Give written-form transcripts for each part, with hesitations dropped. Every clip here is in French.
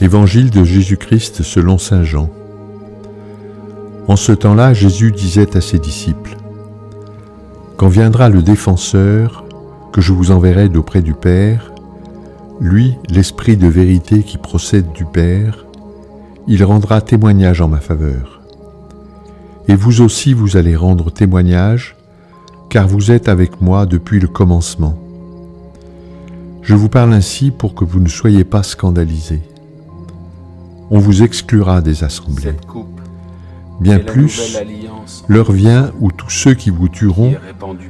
Évangile de Jésus-Christ selon saint Jean. En ce temps-là, Jésus disait à ses disciples : « Quand viendra le Défenseur, que je vous enverrai d'auprès du Père, lui, l'Esprit de vérité qui procède du Père, il rendra témoignage en ma faveur. Et vous aussi, vous allez rendre témoignage, car vous êtes avec moi depuis le commencement. Je vous parle ainsi pour que vous ne soyez pas scandalisés. On vous exclura des assemblées. Bien plus, l'heure vient où tous ceux qui vous tueront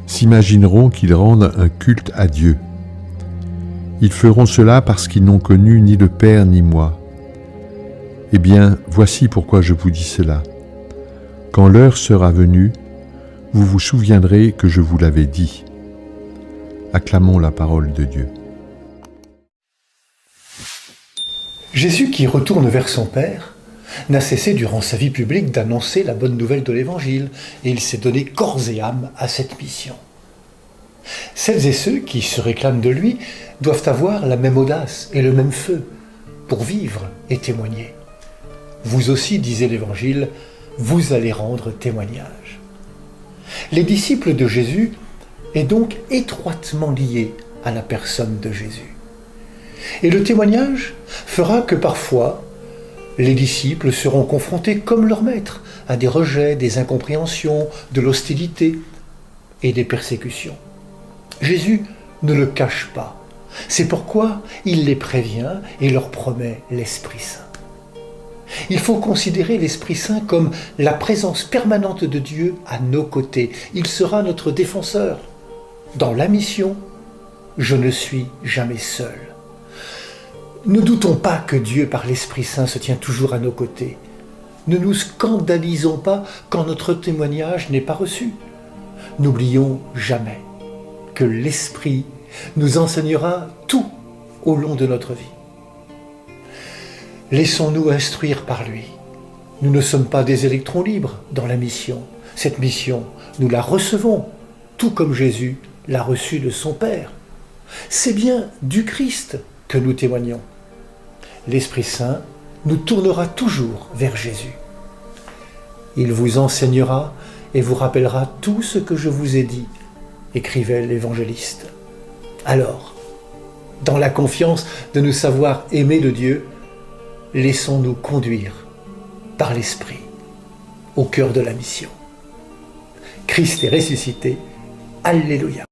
s'imagineront qu'ils rendent un culte à Dieu. Ils feront cela parce qu'ils n'ont connu ni le Père ni moi. Eh bien, voici pourquoi je vous dis cela. Quand l'heure sera venue, vous vous souviendrez que je vous l'avais dit. Acclamons la parole de Dieu. Jésus, qui retourne vers son Père, n'a cessé durant sa vie publique d'annoncer la bonne nouvelle de l'Évangile, et il s'est donné corps et âme à cette mission. Celles et ceux qui se réclament de lui doivent avoir la même audace et le même feu pour vivre et témoigner. Vous aussi, disait l'Évangile, vous allez rendre témoignage. Les disciples de Jésus est donc étroitement liés à la personne de Jésus. Et le témoignage fera que parfois, les disciples seront confrontés comme leur maître à des rejets, des incompréhensions, de l'hostilité et des persécutions. Jésus ne le cache pas. C'est pourquoi il les prévient et leur promet l'Esprit Saint. Il faut considérer l'Esprit Saint comme la présence permanente de Dieu à nos côtés. Il sera notre défenseur. Dans la mission, je ne suis jamais seul. Ne doutons pas que Dieu, par l'Esprit Saint, se tient toujours à nos côtés. Ne nous scandalisons pas quand notre témoignage n'est pas reçu. N'oublions jamais que l'Esprit nous enseignera tout au long de notre vie. Laissons-nous instruire par lui. Nous ne sommes pas des électrons libres dans la mission. Cette mission, nous la recevons, tout comme Jésus l'a reçue de son Père. C'est bien du Christ que nous témoignons. L'Esprit Saint nous tournera toujours vers Jésus. Il vous enseignera et vous rappellera tout ce que je vous ai dit, écrivait l'évangéliste. Alors, dans la confiance de nous savoir aimer de Dieu, laissons-nous conduire par l'Esprit au cœur de la mission. Christ est ressuscité. Alléluia.